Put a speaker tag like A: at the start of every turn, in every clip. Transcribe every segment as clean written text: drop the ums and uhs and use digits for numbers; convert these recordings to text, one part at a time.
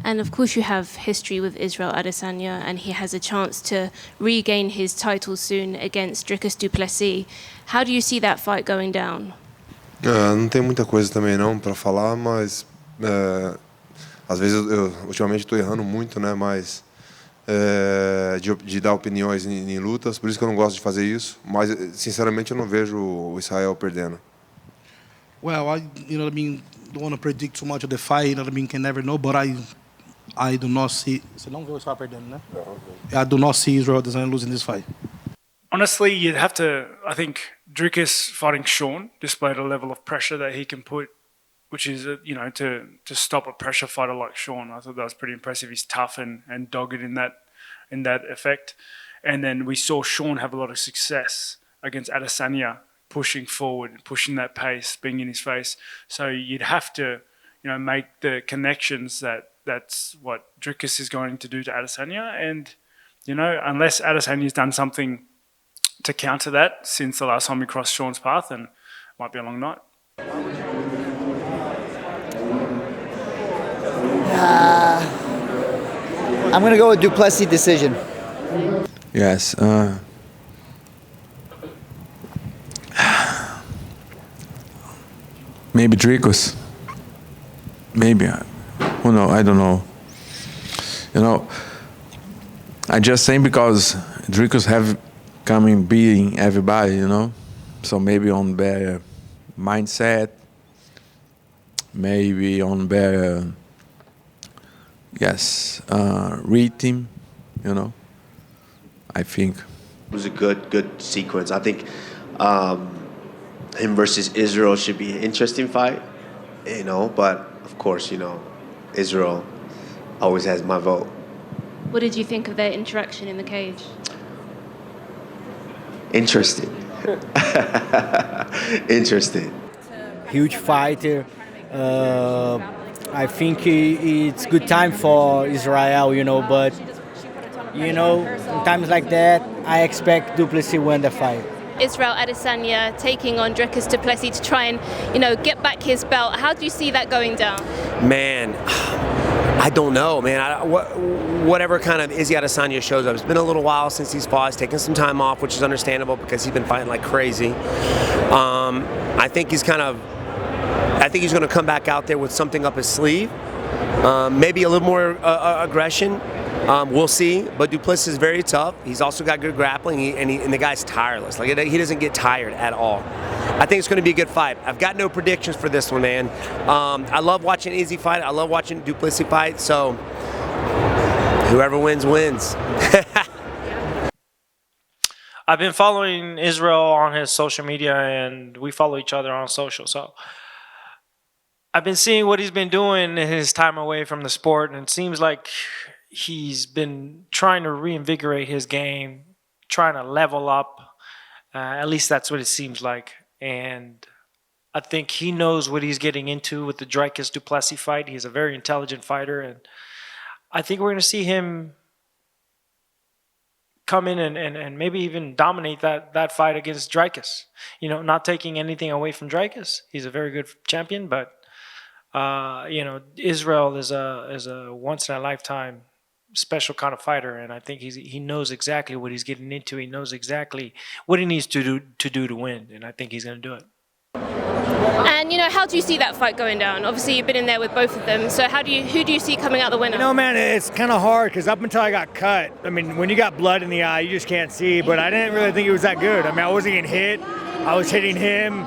A: And of course you have history with Israel Adesanya, and he has a chance to regain his title soon against Dricus Du Plessis. How do you see that fight going down?
B: Não tem muita coisa também não para falar, mas às vezes eu ultimamente estou errando muito, né? Mas de dar opiniões em lutas, por isso que eu não gosto de fazer isso. Mas sinceramente eu não vejo o Israel perdendo.
C: Well, don't want to predict too much of the fight. Can never know, but I do not see. Você não vê o Israel perdendo, né? I do not see Israel Adesanya losing this fight.
D: Honestly, you'd have to. I think Dricus fighting Sean displayed a level of pressure that he can put, which is to stop a pressure fighter like Sean. I thought that was pretty impressive. He's tough and dogged in that effect. And then we saw Sean have a lot of success against Adesanya, pushing forward, pushing that pace, being in his face. So you'd have to, make the connections that's what Dricus is going to do to Adesanya. And, unless Adesanya's done something to counter that since the last time we crossed Sean's path, then it might be a long night.
E: I'm going to go with Du Plessis decision.
F: Yes. Maybe Dricus. Maybe. Who knows? I don't know. I just saying because Dricus have coming beating everybody, So maybe on better mindset. Maybe on better, rhythm, I think.
G: It was a good sequence. I think him versus Israel should be an interesting fight, but of course, Israel always has my vote.
A: What did you think of their interaction in the cage?
G: Interesting. Interesting.
E: Huge fighter. I think it's good time for Israel, but in times like that, I expect Du Plessis win the fight.
A: Israel Adesanya taking on Dricus Du Plessis to try and, get back his belt. How do you see that going down?
H: Man, I don't know, man. Whatever kind of Izzy Adesanya shows up. It's been a little while since he's fought. He's taken some time off, which is understandable because he's been fighting like crazy. I think he's going to come back out there with something up his sleeve. Maybe a little more aggression. We'll see. But Du Plessis is very tough. He's also got good grappling, and the guy's tireless. Like, he doesn't get tired at all. I think it's going to be a good fight. I've got no predictions for this one, man. I love watching Izzy fight. I love watching Du Plessis fight. So whoever wins, wins.
I: I've been following Israel on his social media, and we follow each other on social. So I've been seeing what he's been doing in his time away from the sport, and it seems like he's been trying to reinvigorate his game, trying to level up. At least that's what it seems like. And I think he knows what he's getting into with the Dricus Du Plessis fight. He's a very intelligent fighter, and I think we're going to see him come in and maybe even dominate that fight against Dricus. Not taking anything away from Dricus. He's a very good champion, but Israel is a once in a lifetime special kind of fighter, and I think he knows exactly what he's getting into. He knows exactly what he needs to do to win, and I think he's going to do it.
A: And how do you see that fight going down? Obviously, you've been in there with both of them. So who do you see coming out the winner?
J: Man, it's kind of hard because up until I got cut, when you got blood in the eye, you just can't see. But I didn't really think it was that good. I wasn't getting hit. I was hitting him.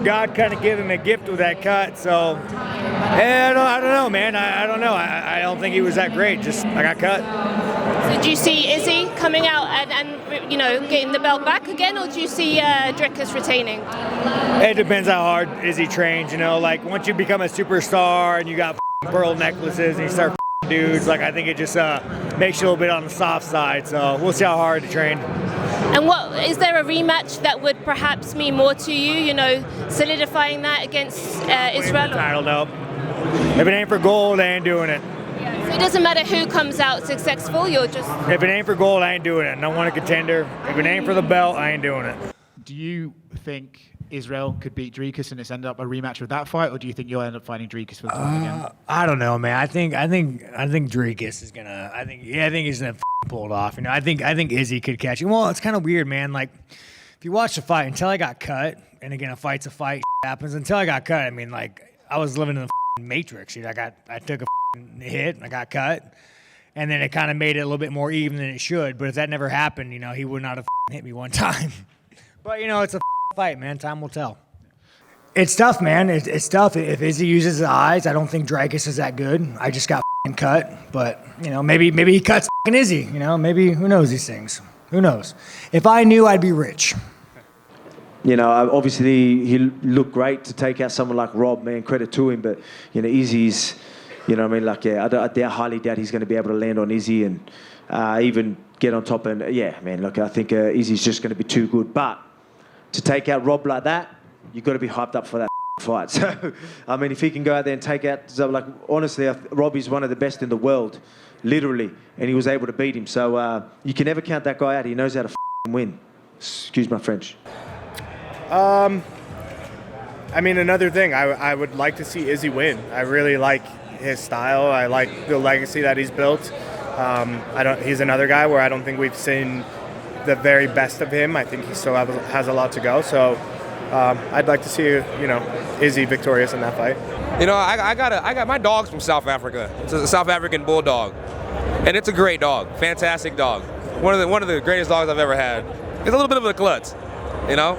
J: God kind of gave him a gift with that cut. So, I don't know, man. I don't know. I don't think he was that great. Just I got cut.
A: So do you see Izzy coming out and getting the belt back again, or do you see Dricus retaining?
J: It depends how hard Izzy trains. Once you become a superstar and you got pearl necklaces and you start dudes, I think it just makes you a little bit on the soft side. So we'll see how hard he trained.
A: And is there a rematch that would perhaps mean more to you? Solidifying that against Israel?
J: I don't know. If it ain't for gold, I ain't doing it.
A: So it doesn't matter who comes out successful, you're just...
J: If it ain't for gold, I ain't doing it. I don't want a contender. If it ain't for the belt, I ain't doing it.
K: Do you think Israel could beat Dricus and it's ended up a rematch with that fight, or do you think you'll end up fighting Dricus for the title again?
E: I don't know, man. I think Dricus is gonna. I think he's gonna pull it off. You know, I think Izzy could catch him. Well, it's kind of weird, man. Like, if you watch the fight until I got cut, and again, a fight's a fight. Happens until I got cut. I mean, like, I was living in the matrix. You know, I took a hit and I got cut, and then it kind of made it a little bit more even than it should. But if that never happened, you know, he would not have hit me one time. But you know, it's a fight, man. Time will tell. It's tough, man. It's tough. If Izzy uses his eyes, I don't think Dricus is that good. I just got cut, but you know, maybe he cuts Izzy. You know, maybe who knows these things? Who knows? If I knew, I'd be rich.
L: You know, obviously he looked great to take out someone like Rob, man. Credit to him, but you know, Izzy's, you know what I mean? Like, yeah, I highly doubt he's going to be able to land on Izzy and even get on top. And yeah, man, look, I think Izzy's just going to be too good. But to take out Rob like that, you've got to be hyped up for that fight. So, I mean, if he can go out there and take out, so like, honestly, Robbie's one of the best in the world, literally, and he was able to beat him. So you can never count that guy out. He knows how to win. Excuse my French.
M: I mean, another thing, I would like to see Izzy win. I really like his style. I like the legacy that he's built. He's another guy where I don't think we've seen the very best of him. I think he still has a lot to go. So I'd like to see, you know, Izzy victorious in that fight.
N: You know, I got my dog's from South Africa. It's a South African bulldog, and it's a great dog, fantastic dog. One of the greatest dogs I've ever had. It's a little bit of a klutz, you know,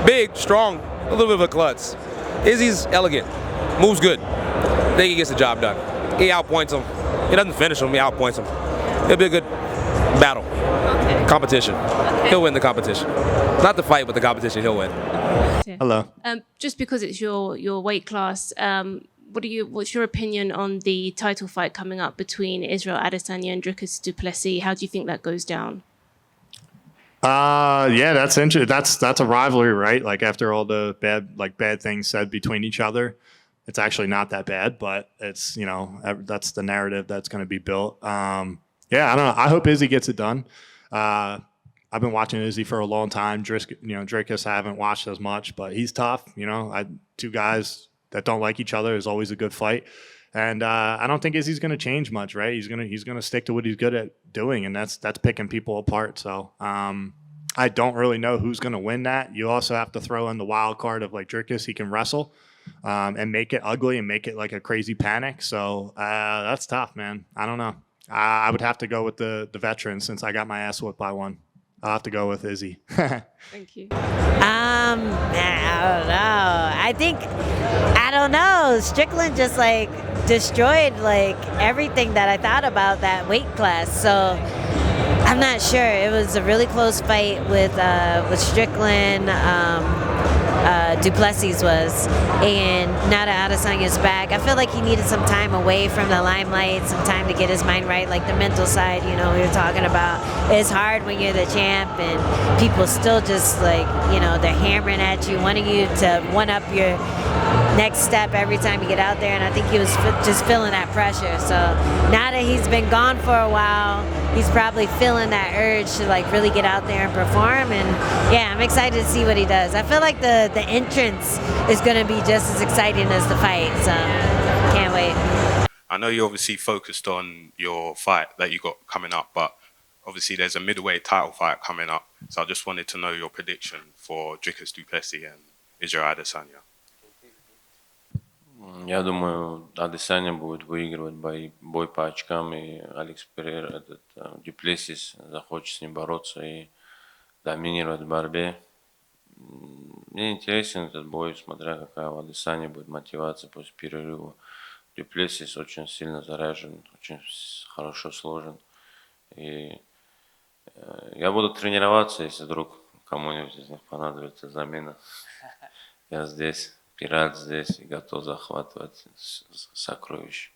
N: big, strong, a little bit of a klutz. Izzy's elegant, moves good. I think he gets the job done. He outpoints him. He doesn't finish him. He outpoints him. It'll be a good battle, competition. Okay. He'll win the competition. Not the fight, but the competition. He'll win.
O: Hello.
A: Just because it's your weight class, what's your opinion on the title fight coming up between Israel Adesanya and Dricus Du Plessis? How do you think that goes down?
O: Yeah, that's interesting. That's a rivalry, right? Like, after all the bad things said between each other, it's actually not that bad, but it's, you know, that's the narrative that's going to be built. Yeah, I don't know. I hope Izzy gets it done. I've been watching Izzy for a long time. Dricus I haven't watched as much, but he's tough. You know, two guys that don't like each other is always a good fight. And I don't think Izzy's going to change much, right? He's gonna stick to what he's good at doing, and that's picking people apart. So I don't really know who's going to win that. You also have to throw in the wild card of, like, Dricus. He can wrestle and make it ugly and make it like a crazy panic. So that's tough, man. I don't know. I would have to go with the veteran since I got my ass whipped by one. I'll have to go with Izzy.
A: Thank you.
P: I don't know. I don't know. Strickland just, like, destroyed, like, everything that I thought about that weight class. So I'm not sure. It was a really close fight with Strickland. Du Plessis was, and now that Adesanya's back, I feel like he needed some time away from the limelight, some time to get his mind right, like the mental side, you know, we were talking about. It's hard when you're the champ and people still just, like, you know, they're hammering at you, wanting you to one-up your next step every time you get out there, and I think he was just feeling that pressure. So now that he's been gone for a while, he's probably feeling that urge to, like, really get out there and perform, and yeah, I'm excited to see what he does. I feel like the entrance is going to be just as exciting as the fight, so can't wait.
Q: I know you're obviously focused on your fight that you got coming up, but obviously there's a middleweight title fight coming up, so I just wanted to know your prediction for Dricus Du Plessis and Israel Adesanya.
R: Я думаю, Адесanya будет выигрывать бой по очкам, и Алекс Перейра, Дю Плесис, захочет с ним бороться и доминировать в борьбе. Мне интересен этот бой, смотря какая у Адесanya будет мотивация после перерыва. Дю Плесис очень сильно заряжен, очень хорошо сложен. И я буду тренироваться, если вдруг кому-нибудь из них понадобится замена. Я здесь. Пират здесь и готов захватывать сокровища.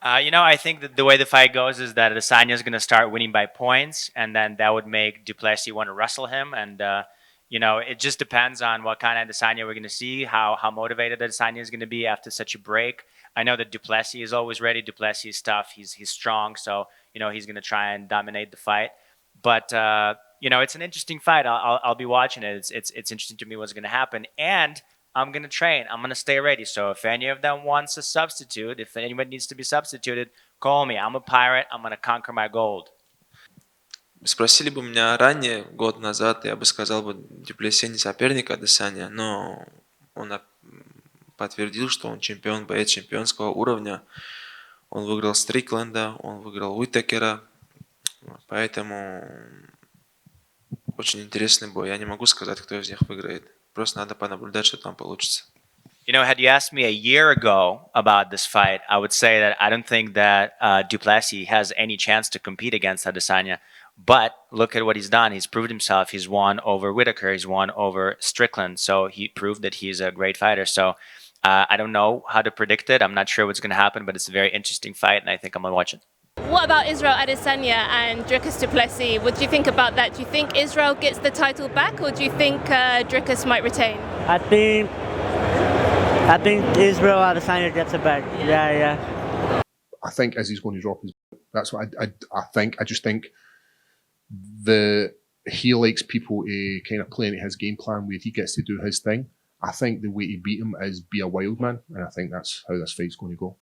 S: You know, I think that the way the fight goes is that Adesanya is going to start winning by points, and then that would make Du Plessis want to wrestle him. And, you know, it just depends on what kind of Adesanya we're going to see, how motivated Adesanya is going to be after such a break. I know that Du Plessis is always ready. Du Plessis is tough. He's strong. So, you know, he's going to try and dominate the fight. But it's an interesting fight. I'll be watching it. It's interesting to me what's going to happen. And I'm going to train. I'm going to stay ready. So if any of them wants a substitute, if anyone needs to be substituted, call me. I'm a pirate. I'm going to conquer my gold.
T: Спросили бы меня ранее, год назад, я бы сказал бы, Дю Плесси не соперник Адесanya, но он подтвердил, что он чемпион, боец чемпионского уровня. Он выиграл Стрикленда, он выиграл Whittakera, поэтому очень интересный бой. Я не могу сказать, кто из них выиграет. Просто надо понаблюдать, что там получится.
S: Had you asked me a year ago about this fight, I would say that I don't think that Du Plessis has any chance to compete against Adesanya. But look at what he's done. He's proved himself. He's won over Whittaker. He's won over Strickland. So he proved that he's a great fighter. So I don't know how to predict it. I'm not sure what's going to happen, but it's a very interesting fight, and I think I'm going to watch it.
A: What about Israel Adesanya and Dricus Du Plessis? What do you think about that? Do you think Israel gets the title back, or do you think Dricus might retain?
U: I think Israel Adesanya gets it back. Yeah.
V: I think Izzy's going to drop his. That's what I think. I just think he likes people kind of playing his game plan where he gets to do his thing. I think the way to beat him is be a wild man, and I think that's how this fight's going to go.